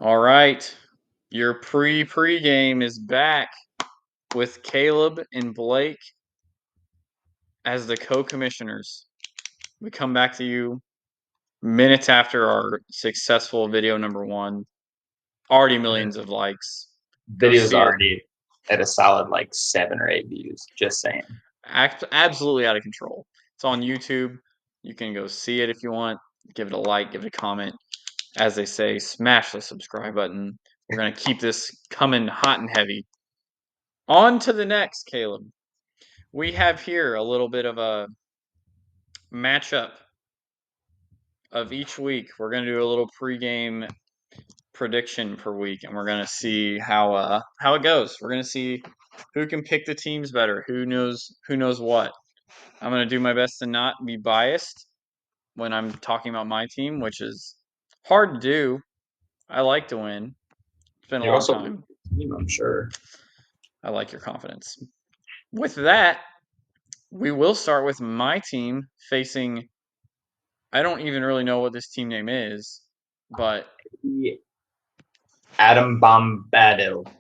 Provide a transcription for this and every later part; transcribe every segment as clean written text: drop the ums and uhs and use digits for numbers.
All right. Your pre-game is back with Caleb and Blake as the co-commissioners. We come back to you minutes after our successful video number 1. Already millions of likes. Go Video's see it. already at a solid like 7 or 8 views. Just saying. Absolutely out of control. It's on YouTube. You can go see it if you want. Give it a like, give it a comment. As they say, smash the subscribe button. We're going to keep this coming hot and heavy. On to the next, Caleb. We have here a little bit of a matchup of each week. We're going to do a little pregame prediction per week, and we're going to see how it goes. We're going to see who can pick the teams better, who knows what. I'm going to do my best to not be biased when I'm talking about my team, which is hard to do. I like to win. It's been a You long also time. team, I'm sure. I like your confidence. With that, we will start with my team facing. I don't even really know what this team name is, but Adam Bombadil.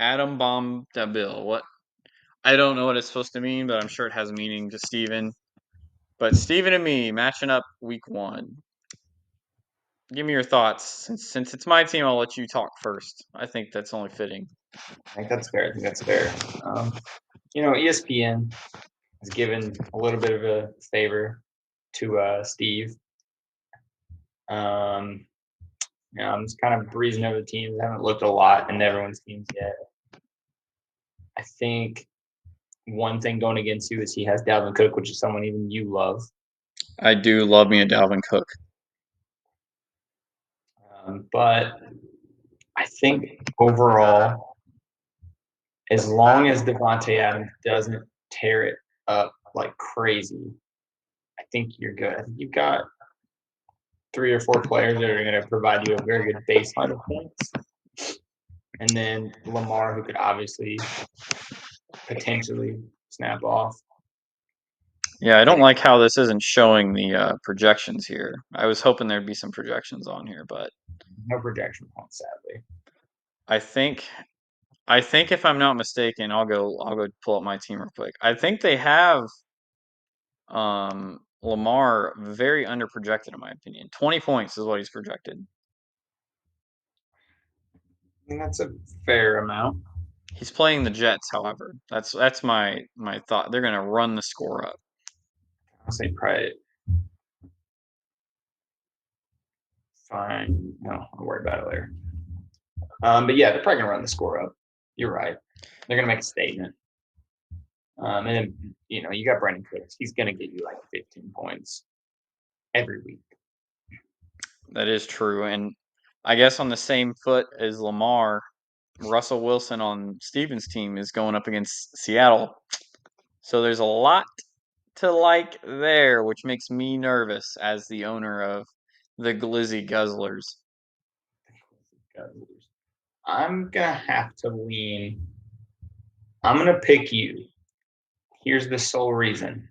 Adam Bomb Dabil. What? I don't know what it's supposed to mean, but I'm sure it has meaning to Steven. But Steven and me matching up week 1. Give me your thoughts. Since it's my team, I'll let you talk first. I think that's only fitting. I think that's fair. I think that's fair. ESPN has given a little bit of a favor to Steve. Um, I'm just kind of breezing over the teams. I haven't looked a lot in everyone's teams yet. I think one thing going against you is he has Dalvin Cook, which is someone even you love. I do love me a Dalvin Cook. But I think overall, as long as Devontae Adams doesn't tear it up like crazy, I think you're good. I think you've got 3 or 4 players that are going to provide you a very good baseline of points. And then Lamar, who could obviously potentially snap off. Yeah, I I don't think like how this isn't showing the projections here. I was hoping there'd be some projections on here, but no projection points, sadly. I think I think if I'm not mistaken, I'll go pull up my team real quick. I think they have Lamar very underprojected in my opinion. 20 points is what he's projected. I think that's a fair amount. He's playing the Jets, however. That's my thought. They're gonna run the score up. I'll say probably fine. No, I'll worry about it later. But yeah, they're probably going to run the score up. You're right. They're going to make a statement. And then, you got Brandon Cooks. He's going to get you like 15 points every week. That is true. And I guess on the same foot as Lamar, Russell Wilson on Steven's team is going up against Seattle. So there's a lot to like there, which makes me nervous as the owner of the Glizzy Guzzlers. I'm going to have to lean. I'm going to pick you. Here's the sole reason.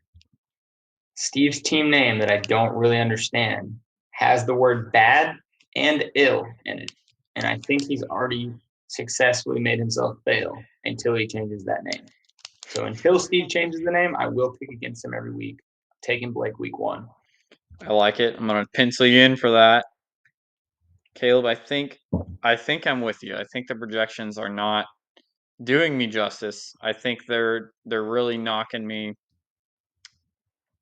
Steve's team name that I don't really understand has the word bad and ill in it. And I think he's already successfully made himself fail until he changes that name. So until Steve changes the name, I will pick against him every week. I'm taking Blake week 1. I like it. I'm gonna pencil you in for that. Caleb, I think I'm with you. I think the projections are not doing me justice. I think they're really knocking me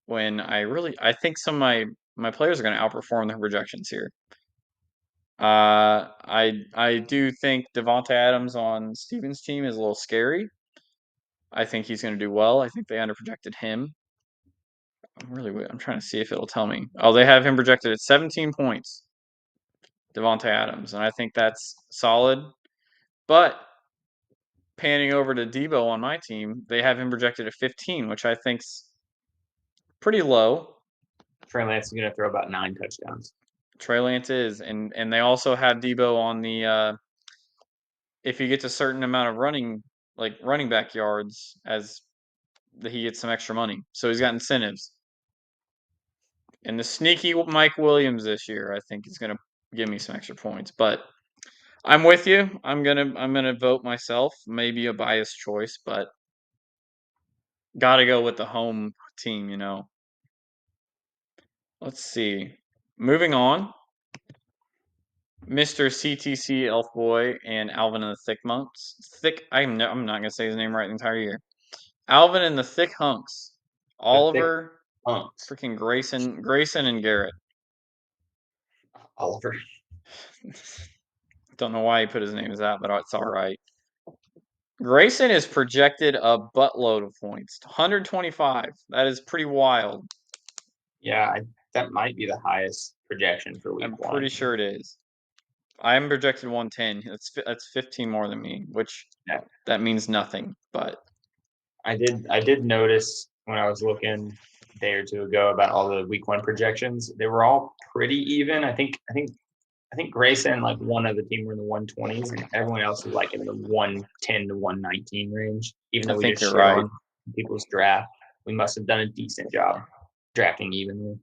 when I think some of my players are going to outperform their projections here. I do think Devonta Adams on Steven's team is a little scary. I think he's going to do well. I think they underprojected him. I'm trying to see if it'll tell me. Oh, they have him projected at 17 points, Devonta Adams, and I think that's solid. But panning over to Debo on my team, they have him projected at 15, which I think's pretty low. Trey Lance is going to throw about 9 touchdowns. Trey Lance is, and they also have Debo on the if he gets a certain amount of running back yards, as he gets some extra money. So he's got incentives. And the sneaky Mike Williams this year, I think, is going to give me some extra points. But I'm with you. I'm gonna vote myself. Maybe a biased choice, but gotta go with the home team. Let's see. Moving on, Mr. CTC Elf Boy and Alvin and the Thick Monks. Thick. I'm not gonna say his name right the entire year. Alvin and the Thick Hunks. The thick Oliver, hunks. freaking Grayson and Garrett. Oliver. Don't know why he put his name as that, but it's all right. Grayson is projected a buttload of points, 125. That is pretty wild. Yeah, that might be the highest projection for week I'm one. pretty sure it is. I'm projected 110. That's 15 more than me, which Yeah. that means nothing. But I did notice when I was looking a day or two ago about all the week one projections, they were all pretty even. I think Grayson, like one of the team were in the 120s, and everyone else was like in the 110 to 119 range. Even I though we think just you're shit right. on people's draft, we must have done a decent job drafting evenly.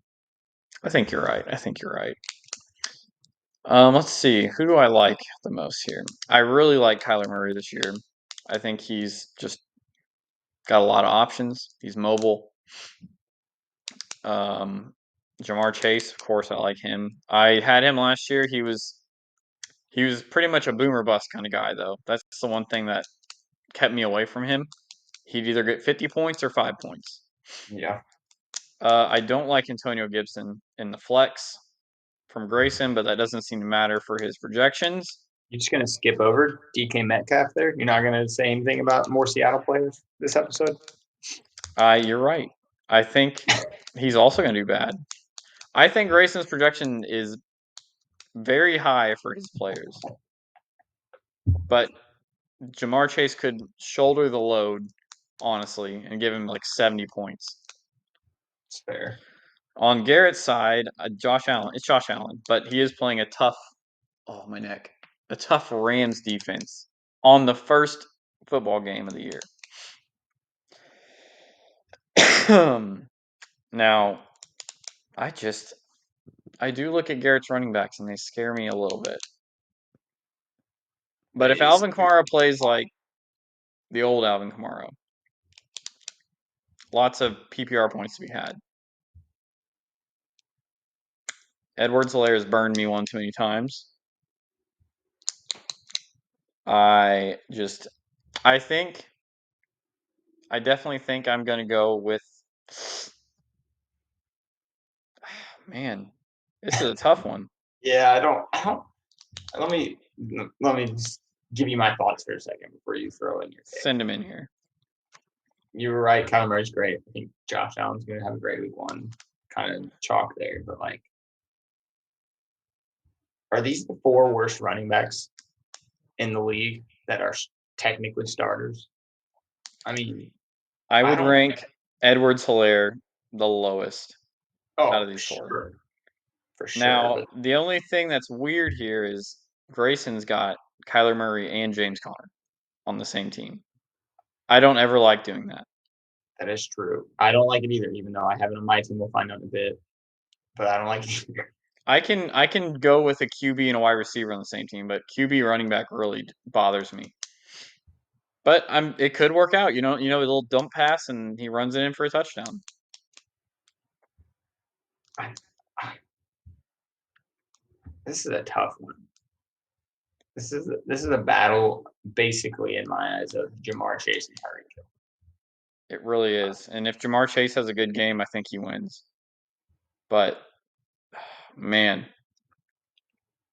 I think you're right. I think you're right. Let's see. Who do I like the most here? I really like Kyler Murray this year. I think he's just got a lot of options. He's mobile. Um, Jamar Chase, of course, I like him. I had him last year. He was pretty much a boomer bust kind of guy, though. That's the one thing that kept me away from him. He'd either get 50 points or 5 points. Yeah. I don't like Antonio Gibson in the flex from Grayson, but that doesn't seem to matter for his projections. You're just gonna skip over DK Metcalf there. You're not gonna say anything about more Seattle players this episode. You're right. I think he's also going to do bad. I think Grayson's projection is very high for his players, but Jamar Chase could shoulder the load, honestly, and give him like 70 points. It's fair. On Garrett's side, Josh Allen. It's Josh Allen, but he is playing a tough. Oh my neck! A tough Rams defense on the first football game of the year. Now, I do look at Garrett's running backs and they scare me a little bit. But if Is Alvin Kamara plays like the old Alvin Kamara, lots of PPR points to be had. Edwards-Helaire has burned me one too many times. I think, I definitely think I'm going to go with, man, this is a tough one. Yeah, I don't. Let me just give you my thoughts for a second before you throw in your pick. Send him in here. You were right. Kyler Murray's great. I think Josh Allen's going to have a great week one. Kind of chalk there, but like, are these the four worst running backs in the league that are technically starters? I mean, I I would don't. rank Edwards-Helaire the lowest out of Oh, these four. for sure. Now, But the only thing that's weird here is Grayson's got Kyler Murray and James Conner on the same team. I don't ever like doing that. that is true. I don't like it either, even though I have it on my team. We'll find out in a bit. But I don't like it either. I can go with a QB and a wide receiver on the same team, but QB running back really bothers me. But it could work out. A little dump pass and he runs it in for a touchdown. This is a tough one. This is a battle, basically, in my eyes, of Jamar Chase and Tyreek Hill. It really is. And if Jamar Chase has a good game, I think he wins. But man,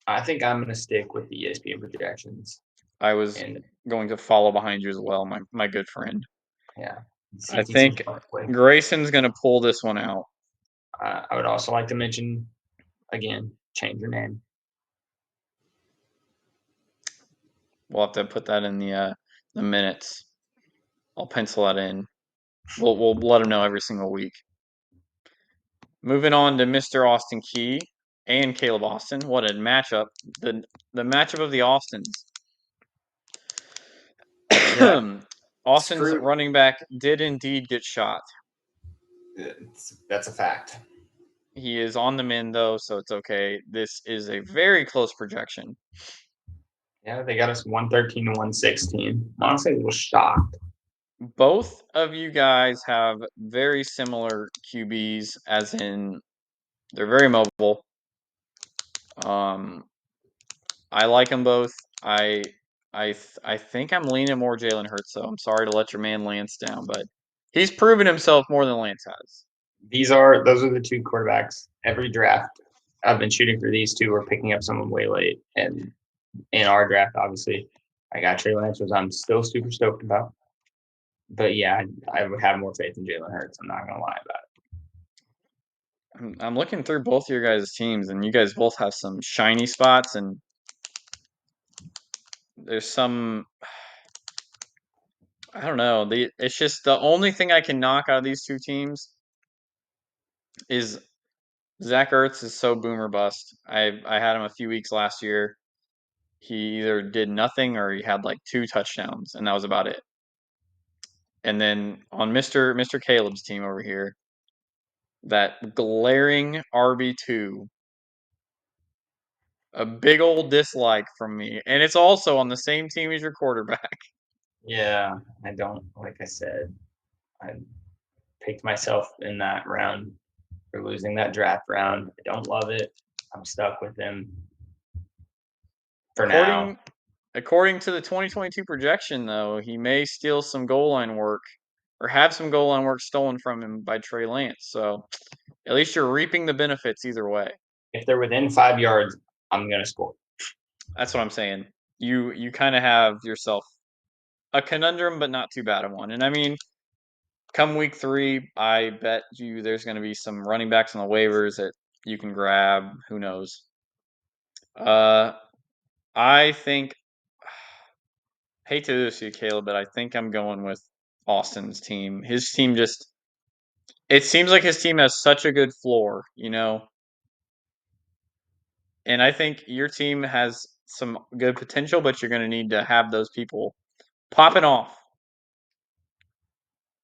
I think I'm going to stick with the ESPN projections. I was And going to follow behind you as well, my good friend. yeah, I CTC. think Grayson's going to pull this one out. I would also like to mention, again, change your name. We'll have to put that in the minutes. I'll pencil that in. We'll let him know every single week. Moving on to Mr. Austin Key and Caleb Austin. What a matchup. The matchup of the Austins. Yeah, Austin's running back did indeed get shot. That's a fact. He is on the mend, though, so it's okay. This is a very close projection. Yeah, they got us 113 to 116. I'm honestly a little shocked. Both of you guys have very similar QBs, as in they're very mobile. I like them both. I think I'm leaning more Jalen Hurts, so I'm sorry to let your man Lance down, but he's proven himself more than Lance has. Those are the two quarterbacks. Every draft I've been shooting for these two or picking up someone way late. And in our draft, obviously, I got Trey Lance, which I'm still super stoked about. But yeah, I would have more faith in Jalen Hurts. I'm not gonna lie about I'm looking through both of your guys' teams, and you guys both have some shiny spots, and there's some. I don't know. It's just the only thing I can knock out of these two teams is Zach Ertz is so boomer bust. I had him a few weeks last year. He either did nothing or he had like 2 touchdowns, and that was about it. And then on Mr. Caleb's team over here, that glaring RB2, a big old dislike from me, and it's also on the same team as your quarterback. it. Yeah, I don't like I said, I picked myself in that round for losing that draft round. I don't love it. I'm stuck with him for now. According according to the 2022 projection, though, he may steal some goal line work or have some goal line work stolen from him by Trey Lance. So at least you're reaping the benefits either way. If they're within 5 yards, I'm gonna score. That's what I'm saying. You kind of have yourself a conundrum, but not too bad of one. And I mean, come week 3, I bet you there's going to be some running backs on the waivers that you can grab. Who knows? Uh, I think hate to do this to you, Caleb, but I think I'm going with Austin's team. His team just it seems like his team has such a good floor, and I think your team has some good potential, but you're going to need to have those people popping off.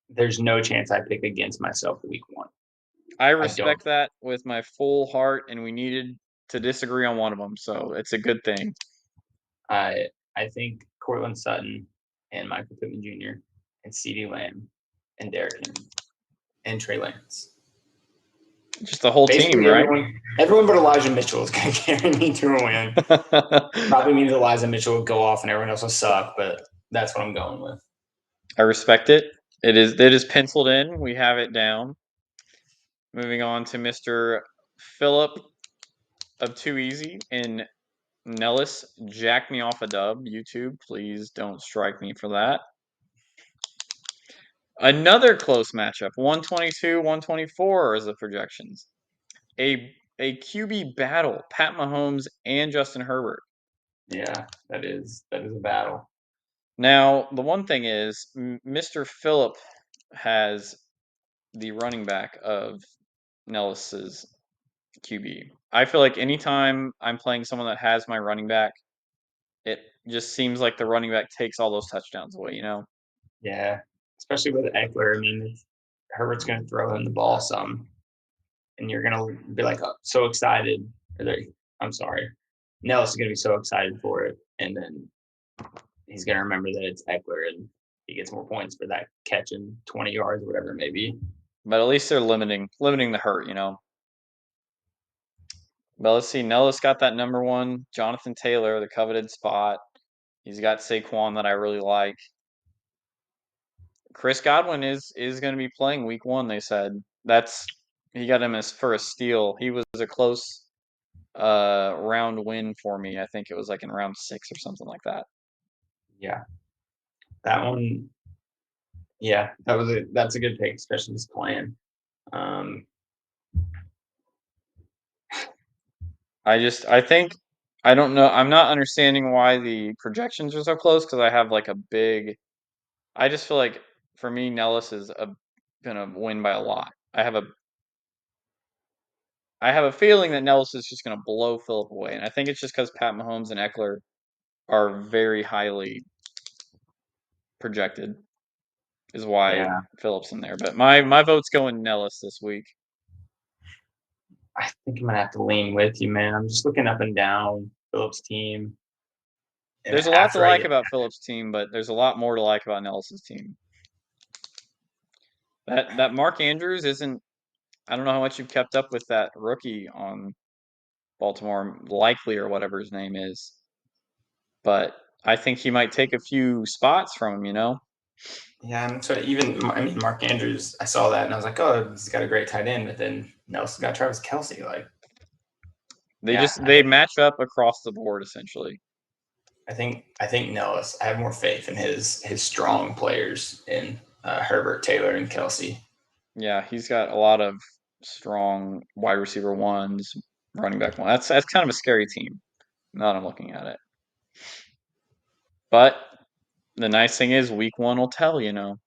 There's no chance I pick against myself week one. I I don't. respect that with my full heart, and we needed to disagree on one of them, so it's a good thing. I think Cortland Sutton and Michael Pittman Jr. and CeeDee Lamb and Derrick Henry and Trey Lance. Just the whole team, Basically, right? everyone but Elijah Mitchell is going to carry me to a win. Probably means Elijah Mitchell will go off and everyone else will suck, but that's what I'm going with. I respect it. It is penciled in. We have it down. Moving on to Mr. Philip of Too Easy and Nellis Jack Me Off a Dub. YouTube, please don't strike me for that. Another close matchup. 122, 124 is the projections. A QB battle. Pat Mahomes and Justin Herbert. Yeah, that is a battle. Now, the one thing is, Mr. Phillip has the running back of Nellis's QB. I feel like anytime I'm playing someone that has my running back, it just seems like the running back takes all those touchdowns away. Yeah, especially with Eckler. I mean, Herbert's going to throw him the ball some, and you're going to be like so excited. I'm sorry, Nellis is going to be so excited for it, and then he's going to remember that it's Eckler, and he gets more points for that catch in 20 yards, whatever it may be. But at least they're limiting the hurt. But let's see. Nellis got that number one. Jonathan Taylor, the coveted spot. He's got Saquon that I really like. Chris Godwin is going to be playing week 1. They said he got him as for a steal. He was a close round win for me. I think it was like in round 6 or something like that. Yeah, that one. Yeah, that's a good pick, especially this plan. I think I don't know. I'm not understanding why the projections are so close because I have like a big. I just feel like for me, Nellis is gonna win by a lot. I have a feeling that Nellis is just gonna blow Philip away, and I think it's just because Pat Mahomes and Eckler are very highly projected, is why Yeah, Phillips in there. But my vote's going Nellis this week. I think I'm gonna have to lean with you, man. I'm just looking up and down Phillips' team. And There's a lot to after I like get about Phillips' team, but there's a lot more to like about Nelson's team. That Mark Andrews isn't. I don't know how much you've kept up with that rookie on Baltimore, likely or whatever his name is, but I think he might take a few spots from him. Yeah, and so even I mean Mark Andrews, I saw that and I was like, oh, he's got a great tight end, but then Nelson got Travis Kelsey. Like, They yeah, just they match up across the board essentially. I think Nellis. I have more faith in his strong players in Herbert, Taylor, and Kelsey. Yeah, he's got a lot of strong wide receiver ones, running back one. That's kind of a scary team. Now that I'm looking at it, but the nice thing is week one will tell. All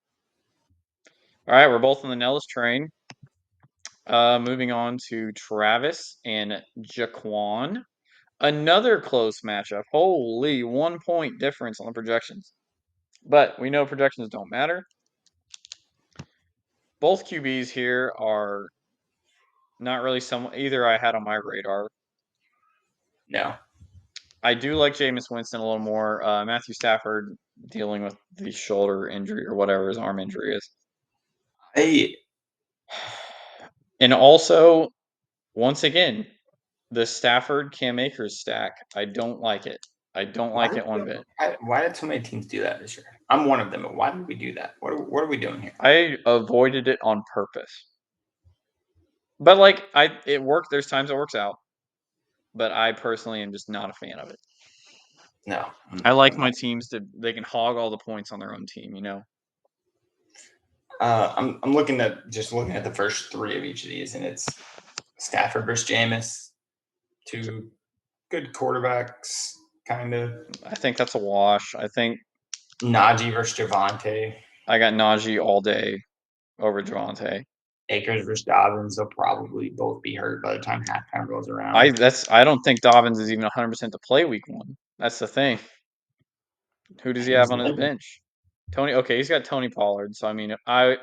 right, we're both on the Nellis train. Moving on to Travis and Jaquan. Another close matchup. Holy 1 point difference on the projections. But we know projections don't matter. Both QBs here are not really someone either I had on my radar. No, I do like Jameis Winston a little more. Matthew Stafford dealing with the shoulder injury or whatever his arm injury is. I And also, once again, the Stafford Cam Akers stack. I don't like it. I don't why like did it one bit. why did so many teams do that this year? I'm one of them, but why did we do that? What are we doing here? I avoided it on purpose. But like it worked. There's times it works out, but I personally am just not a fan of it. No, I like I'm my not. teams to they can hog all the points on their own team. I'm looking at the first three of each of these, and it's Stafford versus Jameis, two good quarterbacks, kind of. I think that's a wash. I think Najee versus Javante, I got Najee all day over Javante. Akers versus Dobbins. They'll probably both be hurt by the time halftime rolls I around. that's I don't think Dobbins is even 100% to play week one. That's the thing. Who does he have He's on his limping. bench? Tony. Okay, he's got Tony Pollard. So I mean, I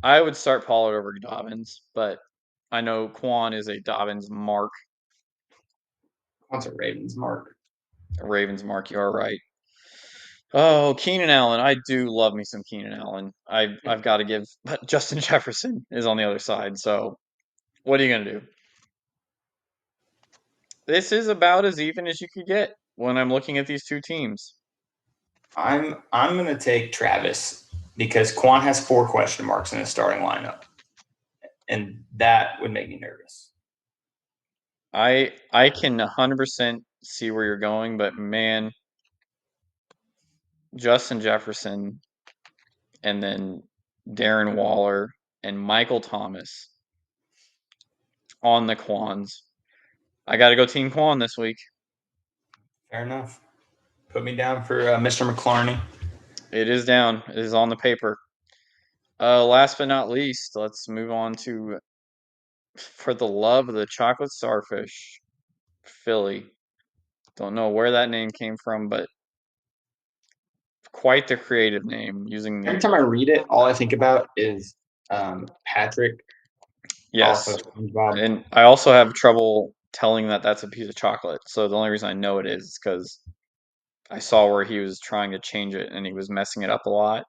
would start Pollard over Dobbins, but I know Quan is a Dobbins mark, What's a Ravens mark? a Ravens mark. You are right. Oh, Keenan Allen. I do love me some Keenan Allen. I've got to give, but Justin Jefferson is on the other side. So what are you gonna do? This is about as even as you could get when I'm looking at these two teams. I'm gonna take Travis because Quan has 4 question marks in his starting lineup, and that would make me nervous. I can 100% see where you're going, but man, Justin Jefferson and then Darren Waller and Michael Thomas on the Quans. I got to go Team Quan this week. Fair enough. Put me down for Mr. McClarney. It is down. It is on the paper. Last but not least, let's move on to For the Love of the Chocolate Starfish, Philly. Don't know where that name came from, but quite the creative name using Every the time I read it, all I think about is Patrick off yes. of SpongeBob. And I also have trouble telling that that's a piece of chocolate. So the only reason I know it is because I saw where he was trying to change it and he was messing it up a lot.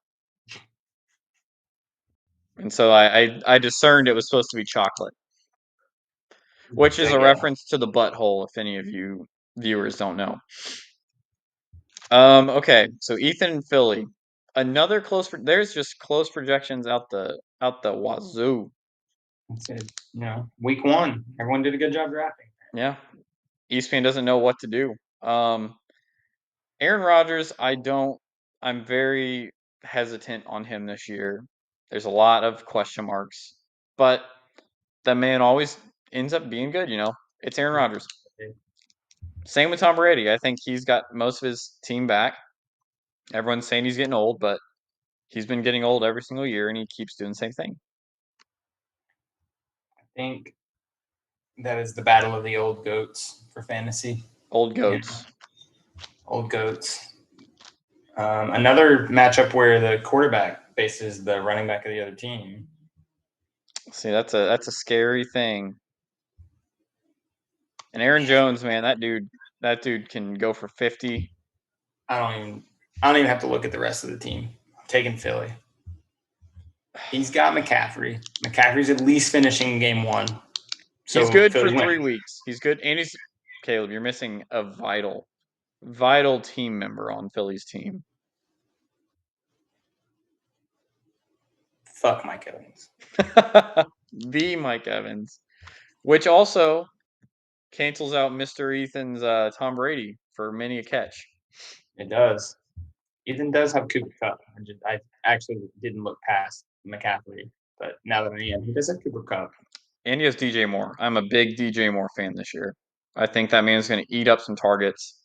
And so I discerned it was supposed to be chocolate, which is a Big reference to the butthole, if any of you viewers don't know. Okay, so Ethan and Philly. Another there's just close projections out the wazoo. That's it. Week one, everyone did a good job drafting. Yeah. ESPN doesn't know what to do. Aaron Rodgers, I'm very hesitant on him this year. There's a lot of question marks, but the man always ends up being good. It's Aaron Rodgers. Same with Tom Brady. I think he's got most of his team back. Everyone's saying he's getting old, but he's been getting old every single year and he keeps doing the same thing. I think that is the battle of the old goats for fantasy. Old Yeah, goats. old goats. Another matchup where the quarterback faces the running back of the other team. See, that's a scary thing. And Aaron Jones, man, that dude can go for 50. I don't even have to look at the rest of the team. I'm taking Philly. He's got McCaffrey. McCaffrey's at least finishing game one. He's So good for Philly 3 weeks. He's good, and he's Caleb. You're missing a vital team member on Philly's team. fuck Mike Evans. The Mike Evans, which also cancels out Mr. Ethan's Tom Brady for many a catch. It does. Ethan does have Cooper Cup. I actually didn't look past McCaffrey, but now that I am, he does have Cooper Cup. And he has DJ Moore. I'm a big DJ Moore fan this year. I think that man's going to eat up some targets.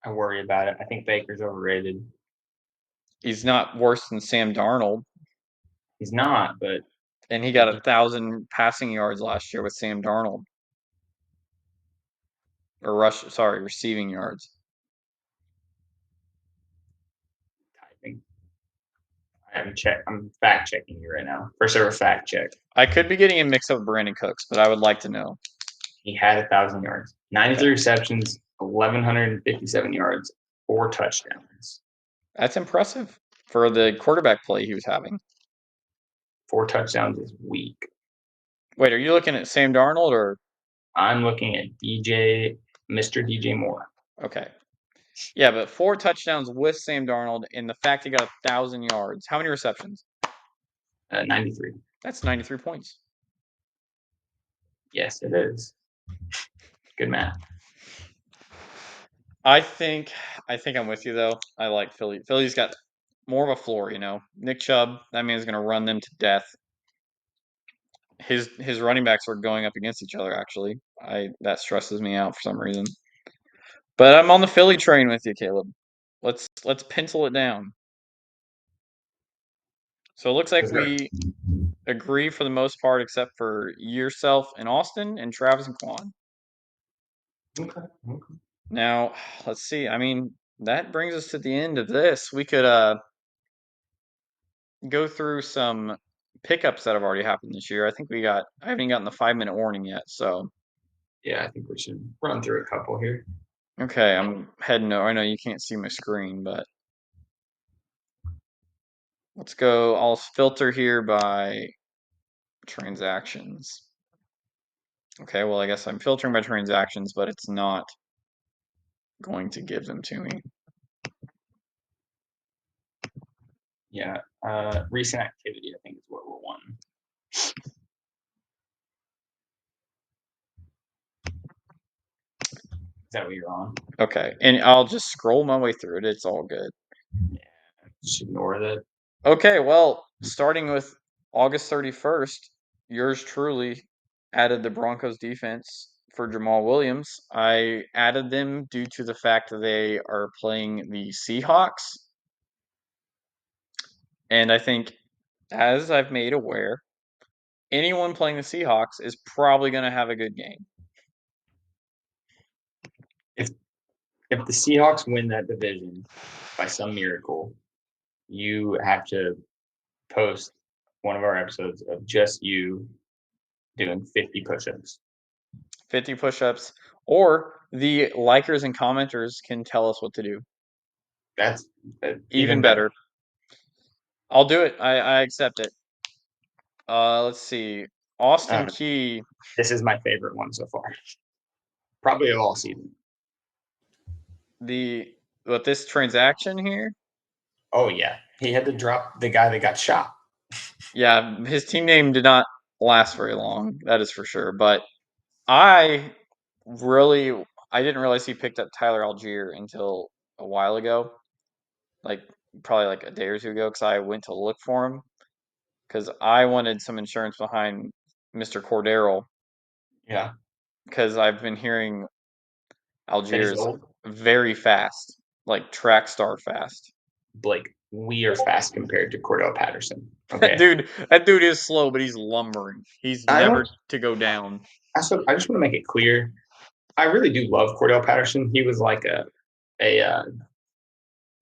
I worry about it. I think Baker's overrated. He's not worse than Sam Darnold. He's not, but And he got 1,000 passing yards last year with Sam Darnold. Or receiving yards. typing. I'm fact checking you right now. First ever fact check. I could be getting a mix up with Brandon Cooks, but I would like to know. He had 1,000 yards, 93 receptions, 1,157 yards, 4 touchdowns. That's impressive for the quarterback play he was having. 4 touchdowns is weak. Wait, are you looking at Sam Darnold or? I'm looking at Mr. DJ Moore. Okay. Yeah, but 4 touchdowns with Sam Darnold, and the fact he got 1,000 yards. How many receptions? 93. That's 93 points. Yes, it is. Good math. I think I'm with you though. I like Philly. Philly's got more of a floor, you know. Nick Chubb, that man's going to run them to death. His running backs are going up against each other. Actually, that stresses me out for some reason. But I'm on the Philly train with you, Caleb. Let's pencil it down. So it looks like we agree for the most part, except for yourself and Austin and Travis and Quan. Okay. Now, let's see. I mean, that brings us to the end of this. We could go through some pickups that have already happened this year. I haven't even gotten the 5-minute warning yet, so. Yeah, I think we should run through a couple here. Okay, I'm heading over. I know you can't see my screen, but let's go. I'll filter here by transactions. Okay, well, I guess I'm filtering by transactions, but it's not going to give them to me. Yeah, recent activity, I think, is what we're wanting. Is that what you're on? Okay, and I'll just scroll my way through it. It's all good. Yeah, just ignore that. Okay, well, starting with August 31st, yours truly added the Broncos defense for Jamal Williams. I added them due to the fact that they are playing the Seahawks. And I think, as I've made aware, anyone playing the Seahawks is probably going to have a good game. If the Seahawks win that division by some miracle, you have to post one of our episodes of just you doing 50 push-ups. 50 push-ups, or the likers and commenters can tell us what to do. That's Even better. I'll do it. I accept it. Let's see. Austin Key. This is my favorite one so far. Probably of all season. This transaction here? Oh yeah. He had to drop the guy that got shot. Yeah, his team name did not last very long, that is for sure. But I didn't realize he picked up Tyler Algier until a while ago. Like probably like a day or two ago, because I went to look for him. Because I wanted some insurance behind Mr. Cordero. Yeah. Because I've been hearing Algier is very fast, like track star fast. Blake, we are fast compared to Cordell Patterson. Okay. That dude is slow, but he's lumbering. He's never to go down. I just want to make it clear. I really do love Cordell Patterson. He was like a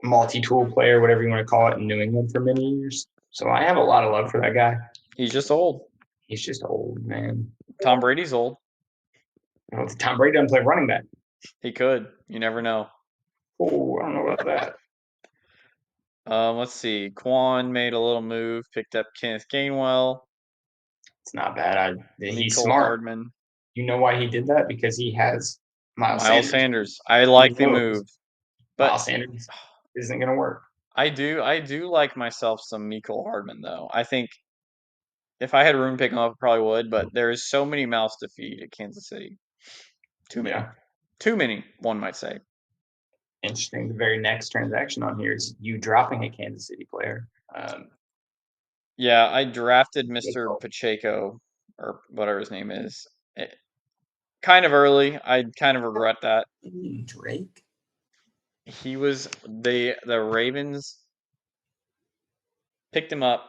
multi-tool player, whatever you want to call it, in New England for many years. So I have a lot of love for that guy. He's just old. He's just old, man. Tom Brady's old. Well, Tom Brady doesn't play running back. He could. You never know. Oh, I don't know about that. Let's see. Quan made a little move, picked up Kenneth Gainwell, It's not bad. He's Mecole smart. Hardman, You know why he did that? Because he has Miles Miles Sanders. Sanders. I He like the knows move, but Miles Sanders isn't going to work. I do like myself some Mecole Hardman though. I think if I had room to pick him up, I probably would, but there is so many mouths to feed at Kansas City. Too many. Yeah. Too many, one might say. Interesting. The very next transaction on here is you dropping a Kansas City player. Yeah, I drafted Good Mr. call. Pacheco or whatever his name is. Kind of early. I kind of regret that. Drake? He was the Ravens picked him up.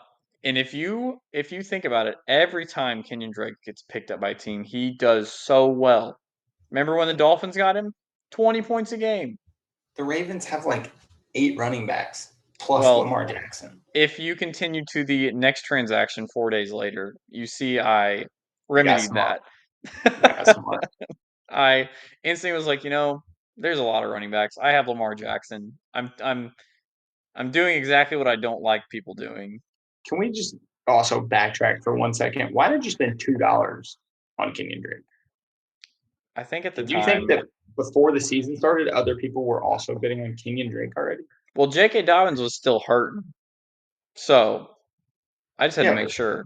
And if you think about it, every time Kenyon Drake gets picked up by a team, he does so well. Remember when the Dolphins got him? 20 points a game. The Ravens have like 8 running backs plus Well, Lamar Jackson. if you continue to the next transaction 4 days later, you see I You got remedied smart. that. You got smart. I instantly was like, there's a lot of running backs. I have Lamar Jackson. I'm doing exactly what I don't like people doing. Can we just also backtrack for 1 second? Why did you spend $2 on Kenyon Drake? I think at the Did you think time, that before the season started, other people were also bidding on Kenyon Drake already? well, J.K. Dobbins was still hurting, so I just had to Yeah, make but sure.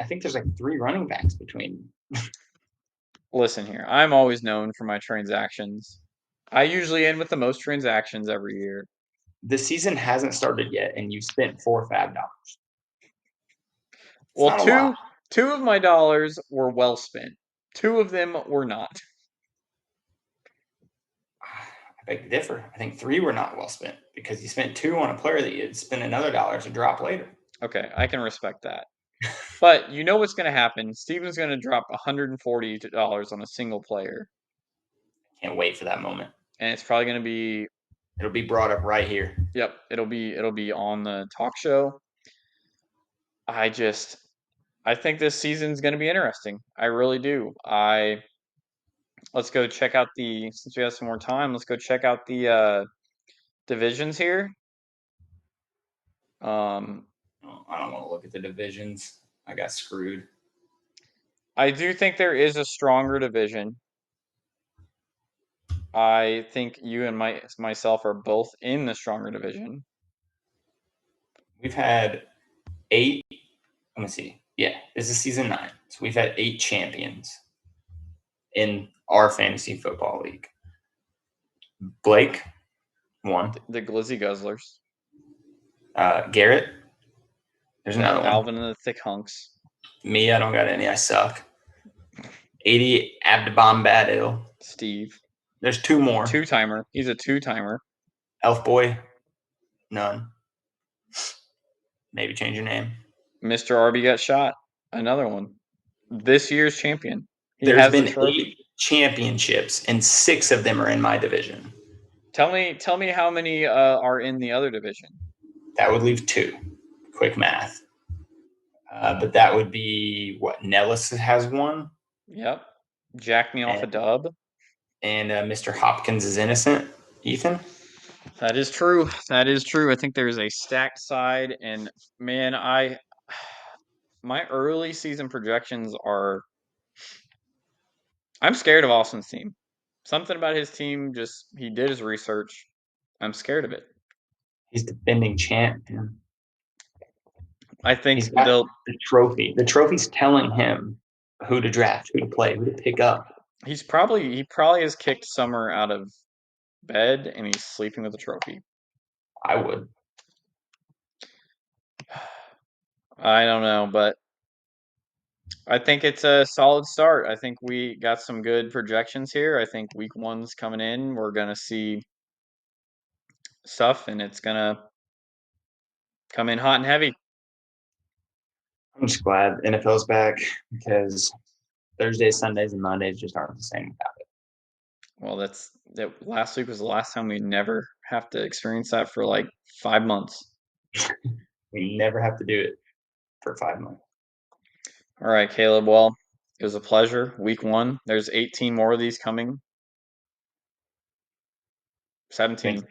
I think there's like 3 running backs between. Listen here, I'm always known for my transactions. I usually end with the most transactions every year. The season hasn't started yet, and you spent $4 or $5. It's Well, not a lot. two of my dollars were well spent. Two of them were not. I beg to differ. I think 3 were not well spent because you spent 2 on a player that you'd spend another dollar to drop later. Okay, I can respect that. But you know what's going to happen? Steven's going to drop $140 on a single player, Can't wait for that moment. and it's probably going to be, It'll be brought up right here. yep, it'll be on the talk show. I just I think this season's going to be interesting. I really do. I Let's go check out the since we have some more time. Let's go check out the divisions here. Um, Oh, I don't want to look at the divisions. I got screwed. I do think there is a stronger division. I think you and myself are both in the stronger division. We've had 8. Let me see. Yeah, this is season 9. So we've had 8 champions in our fantasy football league. Blake, 1. The Glizzy Guzzlers, Garrett, there's another one. Alvin and the Thick Hunks, Me, I don't got any. I suck. 80, Abdabon Badil. Steve, There's 2 more. two-timer. He's a two-timer. Elf Boy, none. Maybe change your name. Mr. Arby got shot. Another one. This year's champion. He There's has the been trophy. 8 championships, and 6 of them are in my division. Tell me how many are in the other division. That would leave 2. Quick math. But that would be what? Nellis has 1. Yep. Jack me off a And, dub. and Mr. Hopkins is innocent. Ethan? That is true. That is true. I think there is a stacked side, and man, my early season projections are. I'm scared of Austin's team. Something about his team just he did his research. I'm scared of it. He's defending champion. I think He's got they'll. the trophy. The trophy's telling him who to draft, who to play, who to pick up. He probably has kicked Summer out of bed and he's sleeping with the trophy. I would. I don't know, but I think it's a solid start. I think we got some good projections here. I think week one's coming in. We're gonna see stuff, and it's gonna come in hot and heavy. I'm just glad NFL's back because Thursdays, Sundays, and Mondays just aren't the same without it. Well, that last week was the last time we never have to experience that for like 5 months. We never have to do it for 5 months. All right, Caleb. Well, it was a pleasure. Week one. There's 18 more of these coming. 17.